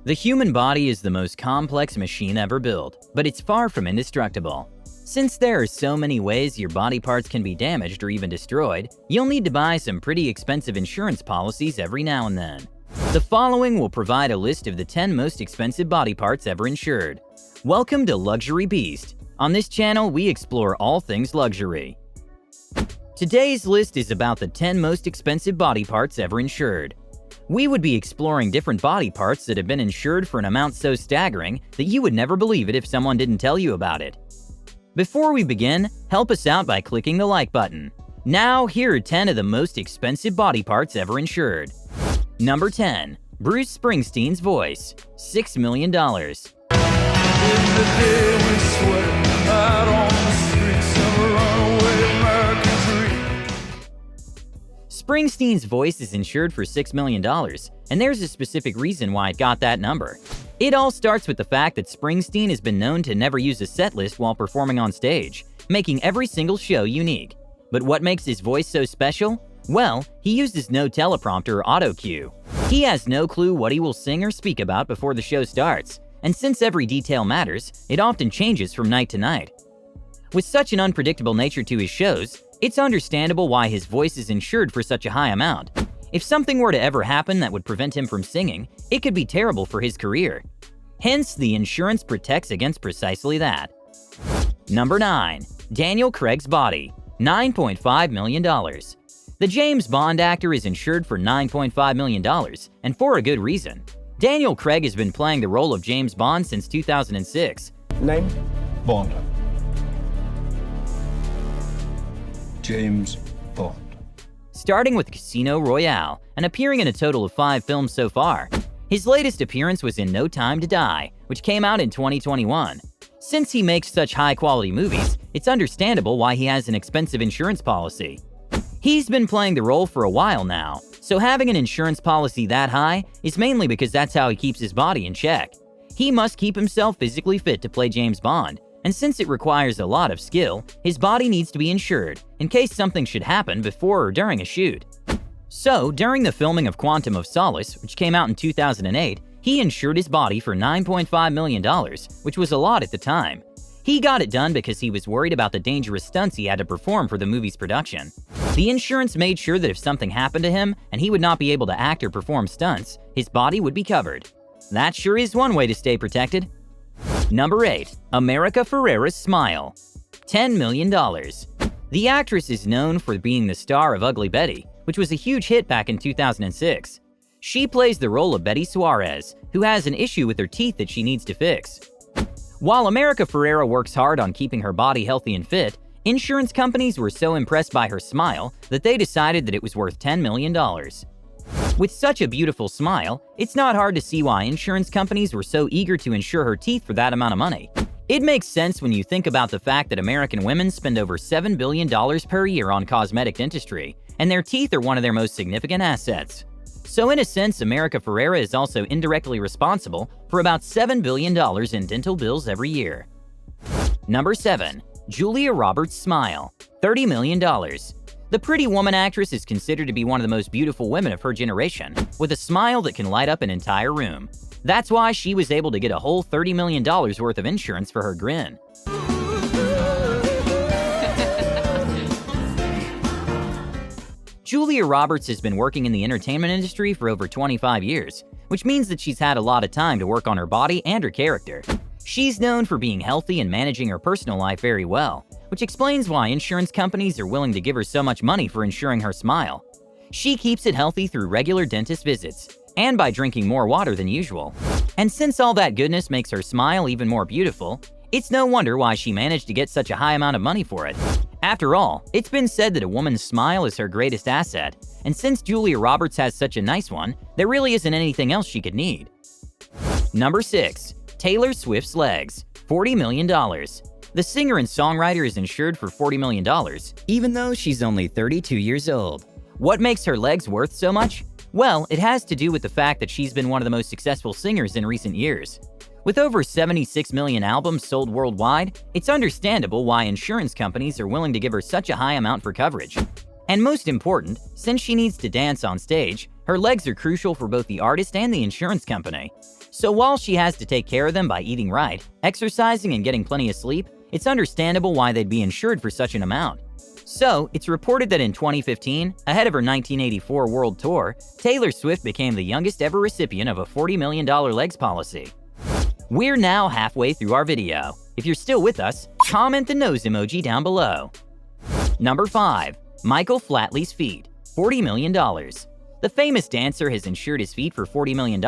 The human body is the most complex machine ever built, but it's far from indestructible. Since there are so many ways your body parts can be damaged or even destroyed, you'll need to buy some pretty expensive insurance policies every now and then. The following will provide a list of the 10 most expensive body parts ever insured. Welcome to Luxury Beast. On this channel, we explore all things luxury. Today's list is about the 10 most expensive body parts ever insured. We would be exploring different body parts that have been insured for an amount so staggering that you would never believe it if someone didn't tell you about it. Before we begin, help us out by clicking the like button. Now, here are 10 of the most expensive body parts ever insured. Number 10. Bruce Springsteen's voice, $6 million. Springsteen's voice is insured for $6 million, and there's a specific reason why it got that number. It all starts with the fact that Springsteen has been known to never use a set list while performing on stage, making every single show unique. But what makes his voice so special? Well, he uses no teleprompter or auto cue. He has no clue what he will sing or speak about before the show starts, and since every detail matters, it often changes from night to night. With such an unpredictable nature to his shows, it's understandable why his voice is insured for such a high amount. If something were to ever happen that would prevent him from singing, it could be terrible for his career. Hence, the insurance protects against precisely that. Number 9. Daniel Craig's body, $9.5 million. The James Bond actor is insured for $9.5 million, and for a good reason. Daniel Craig has been playing the role of James Bond since 2006. Name? Bond. James Bond. Starting with Casino Royale and appearing in a total of 5 films so far. His latest appearance was in No Time to Die, which came out in 2021. Since he makes such high-quality movies, it's understandable why he has an expensive insurance policy. He's been playing the role for a while now, so having an insurance policy that high is mainly because that's how he keeps his body in check. He must keep himself physically fit to play James Bond, and since it requires a lot of skill, his body needs to be insured in case something should happen before or during a shoot. So, during the filming of Quantum of Solace, which came out in 2008, he insured his body for $9.5 million, which was a lot at the time. He got it done because he was worried about the dangerous stunts he had to perform for the movie's production. The insurance made sure that if something happened to him and he would not be able to act or perform stunts, his body would be covered. That sure is one way to stay protected. Number 8. America Ferrera's smile, $10 million. The actress is known for being the star of Ugly Betty, which was a huge hit back in 2006. She plays the role of Betty Suarez, who has an issue with her teeth that she needs to fix. While America Ferrera works hard on keeping her body healthy and fit, insurance companies were so impressed by her smile that they decided that it was worth $10 million. With such a beautiful smile, it's not hard to see why insurance companies were so eager to insure her teeth for that amount of money. It makes sense when you think about the fact that American women spend over $7 billion per year on cosmetic dentistry, and their teeth are one of their most significant assets. So in a sense, America Ferrera is also indirectly responsible for about $7 billion in dental bills every year. Number 7. Julia Roberts' smile, $30 million. The Pretty Woman actress is considered to be one of the most beautiful women of her generation, with a smile that can light up an entire room. That's why she was able to get a whole $30 million worth of insurance for her grin. Julia Roberts has been working in the entertainment industry for over 25 years, which means that she's had a lot of time to work on her body and her character. She's known for being healthy and managing her personal life very well, which explains why insurance companies are willing to give her so much money for insuring her smile. She keeps it healthy through regular dentist visits, and by drinking more water than usual. And since all that goodness makes her smile even more beautiful, it's no wonder why she managed to get such a high amount of money for it. After all, it's been said that a woman's smile is her greatest asset, and since Julia Roberts has such a nice one, there really isn't anything else she could need. Number 6. Taylor Swift's legs, $40 million. The singer and songwriter is insured for $40 million, even though she's only 32 years old. What makes her legs worth so much? Well, it has to do with the fact that she's been one of the most successful singers in recent years. With over 76 million albums sold worldwide, it's understandable why insurance companies are willing to give her such a high amount for coverage. And most important, since she needs to dance on stage, her Her legs are crucial for both the artist and the insurance company. So while she has to take care of them by eating right, exercising, and getting plenty of sleep, it's understandable why they'd be insured for such an amount. So, it's reported that in 2015, ahead of her 1984 world tour, Taylor Swift became the youngest ever recipient of a $40 million legs policy. We're now halfway through our video. If you're still with us, comment the nose emoji down below. Number 5. Michael Flatley's feet, $40 million. The famous dancer has insured his feet for $40 million,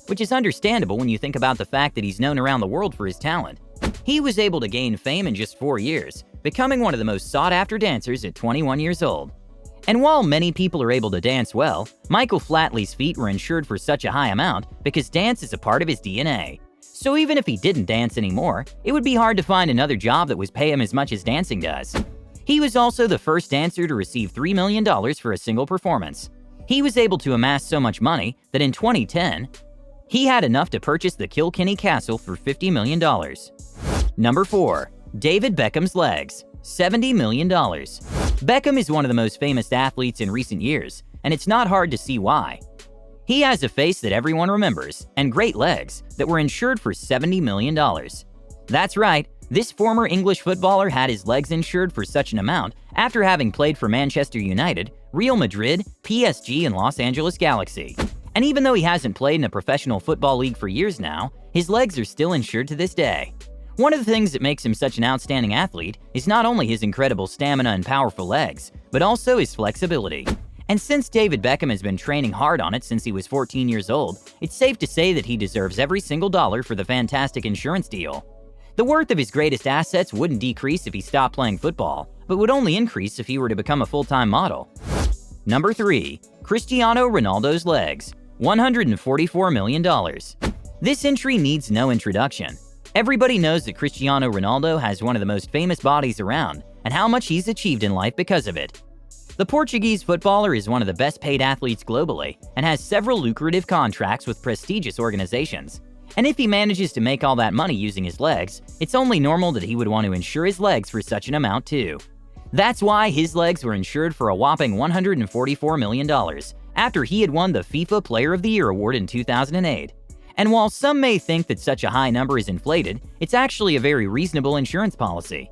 which is understandable when you think about the fact that he's known around the world for his talent. He was able to gain fame in just 4 years, becoming one of the most sought-after dancers at 21 years old. And while many people are able to dance well, Michael Flatley's feet were insured for such a high amount because dance is a part of his DNA. So even if he didn't dance anymore, it would be hard to find another job that would pay him as much as dancing does. He was also the first dancer to receive $3 million for a single performance. He was able to amass so much money that in 2010, he had enough to purchase the Kilkenny Castle for $50 million. Number 4. David Beckham's legs, $70 million. Beckham is one of the most famous athletes in recent years, and it's not hard to see why. He has a face that everyone remembers, and great legs that were insured for $70 million. That's right, this former English footballer had his legs insured for such an amount after having played for Manchester United, Real Madrid, PSG, and Los Angeles Galaxy. And even though he hasn't played in a professional football league for years now, his legs are still insured to this day. One of the things that makes him such an outstanding athlete is not only his incredible stamina and powerful legs, but also his flexibility. And since David Beckham has been training hard on it since he was 14 years old, it's safe to say that he deserves every single dollar for the fantastic insurance deal. The worth of his greatest assets wouldn't decrease if he stopped playing football, but would only increase if he were to become a full-time model. Number 3. Cristiano Ronaldo's legs, $144 million. This entry needs no introduction. Everybody knows that Cristiano Ronaldo has one of the most famous bodies around, and how much he's achieved in life because of it. The Portuguese footballer is one of the best paid athletes globally, and has several lucrative contracts with prestigious organizations. And if he manages to make all that money using his legs, it's only normal that he would want to insure his legs for such an amount too. That's why his legs were insured for a whopping $144 million, after he had won the FIFA Player of the Year award in 2008. And while some may think that such a high number is inflated, it's actually a very reasonable insurance policy.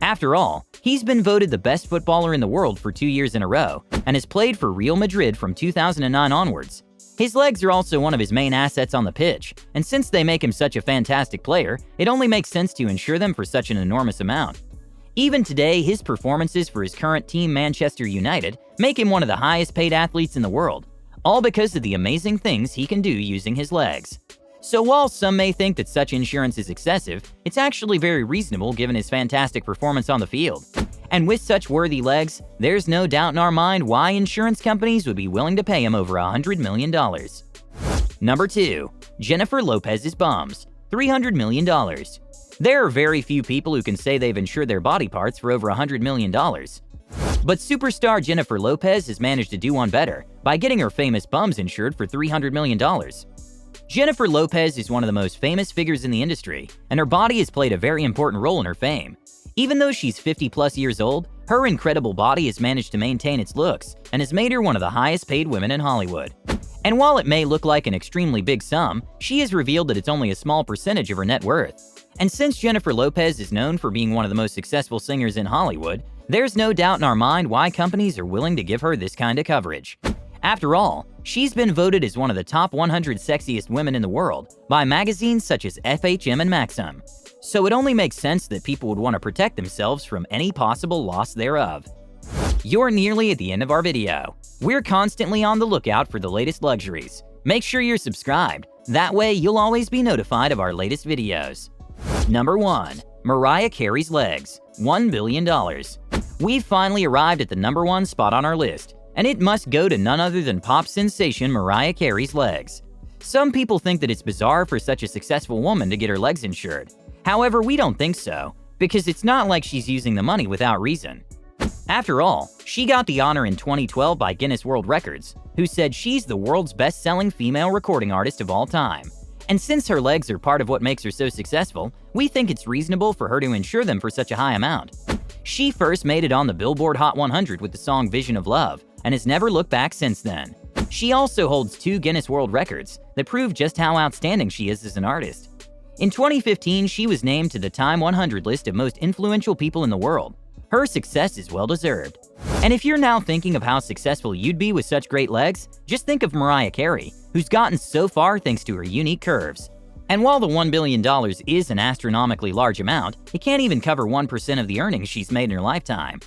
After all, he's been voted the best footballer in the world for 2 years in a row, and has played for Real Madrid from 2009 onwards. His legs are also one of his main assets on the pitch, and since they make him such a fantastic player, it only makes sense to insure them for such an enormous amount. Even today, his performances for his current team Manchester United make him one of the highest paid athletes in the world, all because of the amazing things he can do using his legs. So while some may think that such insurance is excessive, it's actually very reasonable given his fantastic performance on the field. And with such worthy legs, there's no doubt in our mind why insurance companies would be willing to pay him over $100 million. Number 2. Jennifer Lopez's bums, $300 million. There are very few people who can say they've insured their body parts for over $100 million. But superstar Jennifer Lopez has managed to do one better by getting her famous bums insured for $300 million. Jennifer Lopez is one of the most famous figures in the industry, and her body has played a very important role in her fame. Even though she's 50+ years old, her incredible body has managed to maintain its looks and has made her one of the highest paid women in Hollywood. And while it may look like an extremely big sum, she has revealed that it's only a small percentage of her net worth. And since Jennifer Lopez is known for being one of the most successful singers in Hollywood, there's no doubt in our mind why companies are willing to give her this kind of coverage. After all, she's been voted as one of the top 100 sexiest women in the world by magazines such as FHM and Maxim. So it only makes sense that people would want to protect themselves from any possible loss thereof. You're nearly at the end of our video. We're constantly on the lookout for the latest luxuries. Make sure you're subscribed. That way you'll always be notified of our latest videos. Number 1. Mariah Carey's legs, $1 billion. We've finally arrived at the number 1 spot on our list, and it must go to none other than pop sensation Mariah Carey's legs. Some people think that it's bizarre for such a successful woman to get her legs insured. However, we don't think so, because it's not like she's using the money without reason. After all, she got the honor in 2012 by Guinness World Records, who said she's the world's best-selling female recording artist of all time. And since her legs are part of what makes her so successful, we think it's reasonable for her to insure them for such a high amount. She first made it on the Billboard Hot 100 with the song Vision of Love, and has never looked back since then. She also holds 2 Guinness World Records that prove just how outstanding she is as an artist. In 2015, she was named to the Time 100 list of most influential people in the world. Her success is well-deserved. And if you're now thinking of how successful you'd be with such great legs, just think of Mariah Carey, who's gotten so far thanks to her unique curves. And while the $1 billion is an astronomically large amount, it can't even cover 1% of the earnings she's made in her lifetime.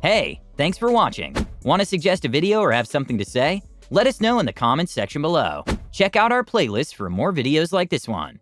Hey, thanks for watching. Want to suggest a video or have something to say? Let us know in the comments section below. Check out our playlist for more videos like this one.